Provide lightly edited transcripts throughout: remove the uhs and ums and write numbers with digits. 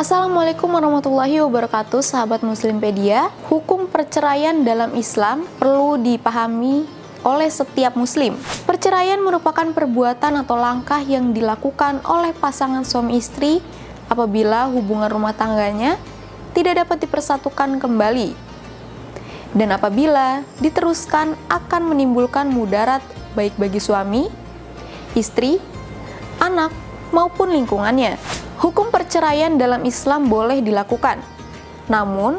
Assalamualaikum warahmatullahi wabarakatuh, sahabat Muslimpedia. Hukum perceraian dalam Islam perlu dipahami oleh setiap muslim. Perceraian merupakan perbuatan atau langkah yang dilakukan oleh pasangan suami istri apabila hubungan rumah tangganya tidak dapat dipersatukan kembali. Dan apabila diteruskan akan menimbulkan mudarat baik bagi suami, istri, anak, maupun lingkungannya. Hukum perceraian dalam Islam boleh dilakukan, namun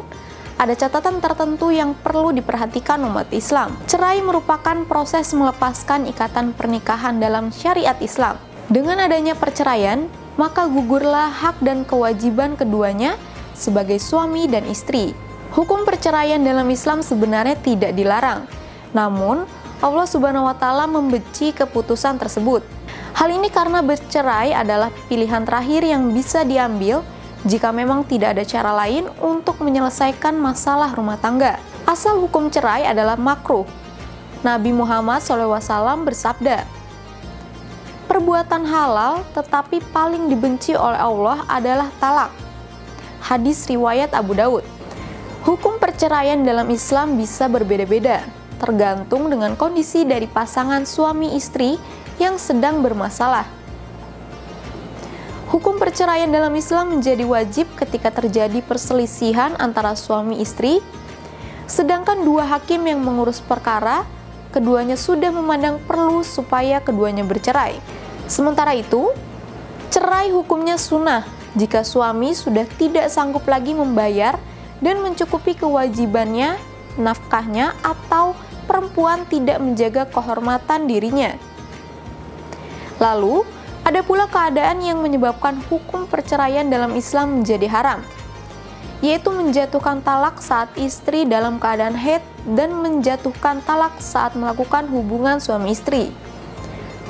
ada catatan tertentu yang perlu diperhatikan umat Islam. Cerai merupakan proses melepaskan ikatan pernikahan dalam syariat Islam. Dengan adanya perceraian, maka gugurlah hak dan kewajiban keduanya sebagai suami dan istri. Hukum perceraian dalam Islam sebenarnya tidak dilarang, namun Allah Subhanahu wa Ta'ala membenci keputusan tersebut. Hal ini karena bercerai adalah pilihan terakhir yang bisa diambil jika memang tidak ada cara lain untuk menyelesaikan masalah rumah tangga. Asal hukum cerai adalah makruh. Nabi Muhammad SAW bersabda, "Perbuatan halal tetapi paling dibenci oleh Allah adalah talak." Hadis riwayat Abu Daud. Hukum perceraian dalam Islam bisa berbeda-beda, tergantung dengan kondisi dari pasangan suami istri yang sedang bermasalah. Hukum perceraian dalam Islam menjadi wajib ketika terjadi perselisihan antara suami istri, sedangkan dua hakim yang mengurus perkara, keduanya sudah memandang perlu supaya keduanya bercerai. Sementara itu, cerai hukumnya sunnah jika suami sudah tidak sanggup lagi membayar dan mencukupi kewajibannya, nafkahnya, atau perempuan tidak menjaga kehormatan dirinya. Lalu, ada pula keadaan yang menyebabkan hukum perceraian dalam Islam menjadi haram, yaitu menjatuhkan talak saat istri dalam keadaan haid dan menjatuhkan talak saat melakukan hubungan suami istri.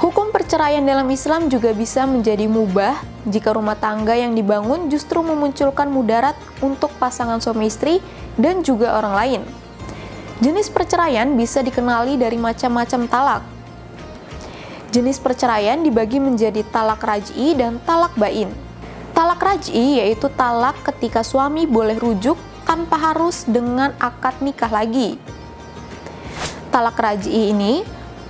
Hukum perceraian dalam Islam juga bisa menjadi mubah jika rumah tangga yang dibangun justru memunculkan mudarat untuk pasangan suami istri dan juga orang lain. Jenis perceraian bisa dikenali dari macam-macam talak. Jenis perceraian dibagi menjadi talak raj'i dan talak bain. Talak raj'i yaitu talak ketika suami boleh rujuk tanpa harus dengan akad nikah lagi. Talak raj'i ini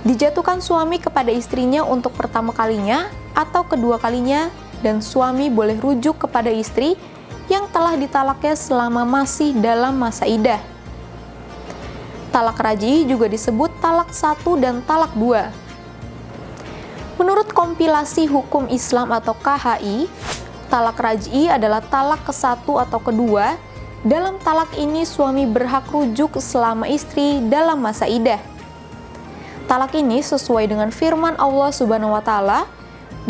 dijatuhkan suami kepada istrinya untuk pertama kalinya atau kedua kalinya, dan suami boleh rujuk kepada istri yang telah ditalaknya selama masih dalam masa iddah. Talak raj'i juga disebut talak 1 dan talak 2. Menurut kompilasi hukum Islam atau KHI, talak raj'i adalah talak ke-1 atau kedua. Dalam talak ini suami berhak rujuk selama istri dalam masa iddah. Talak ini sesuai dengan firman Allah Subhanahu wa Ta'ala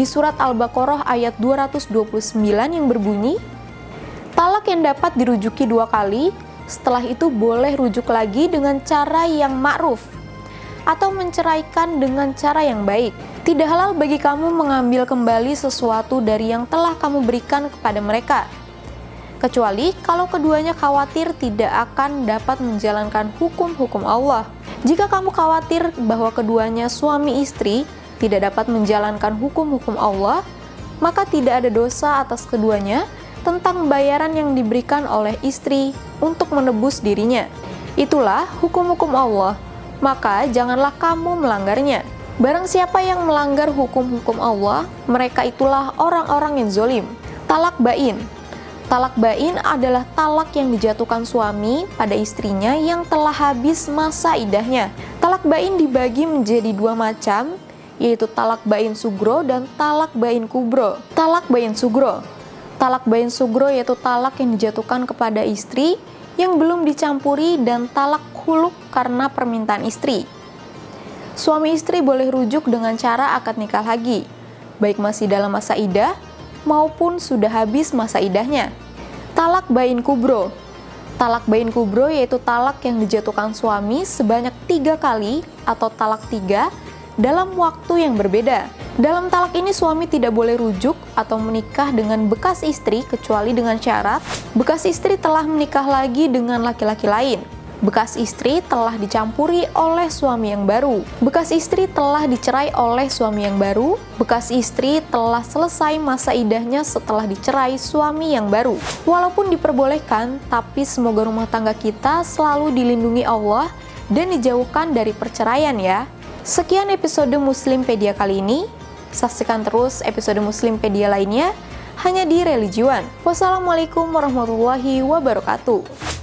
di surat Al-Baqarah ayat 229 yang berbunyi, "Talak yang dapat dirujuki 2 kali, setelah itu boleh rujuk lagi dengan cara yang ma'ruf atau menceraikan dengan cara yang baik. Tidak halal bagi kamu mengambil kembali sesuatu dari yang telah kamu berikan kepada mereka, kecuali kalau keduanya khawatir tidak akan dapat menjalankan hukum-hukum Allah. Jika kamu khawatir bahwa keduanya suami istri tidak dapat menjalankan hukum-hukum Allah, maka tidak ada dosa atas keduanya tentang bayaran yang diberikan oleh istri untuk menebus dirinya. Itulah hukum-hukum Allah, maka janganlah kamu melanggarnya. Barang siapa yang melanggar hukum-hukum Allah, mereka itulah orang-orang yang zalim." Talak bain. Talak bain adalah talak yang dijatuhkan suami pada istrinya yang telah habis masa iddahnya. Talak bain dibagi menjadi 2 macam, yaitu talak bain sugro dan talak bain kubro. Talak bain sugro. Talak bain sugro yaitu talak yang dijatuhkan kepada istri yang belum dicampuri, dan talak khuluk karena permintaan istri. Suami istri boleh rujuk dengan cara akad nikah lagi, baik masih dalam masa iddah maupun sudah habis masa iddahnya. Talak bain kubro. Talak bain kubro yaitu talak yang dijatuhkan suami sebanyak 3 kali atau talak 3 dalam waktu yang berbeda. Dalam talak ini suami tidak boleh rujuk atau menikah dengan bekas istri kecuali dengan syarat bekas istri telah menikah lagi dengan laki-laki lain. Bekas istri telah dicampuri oleh suami yang baru. Bekas istri telah dicerai oleh suami yang baru. Bekas istri telah selesai masa iddahnya setelah dicerai suami yang baru. Walaupun diperbolehkan, tapi semoga rumah tangga kita selalu dilindungi Allah dan dijauhkan dari perceraian ya. Sekian episode Muslimpedia kali ini. Saksikan terus episode Muslimpedia lainnya hanya di Religiwan. Wassalamualaikum warahmatullahi wabarakatuh.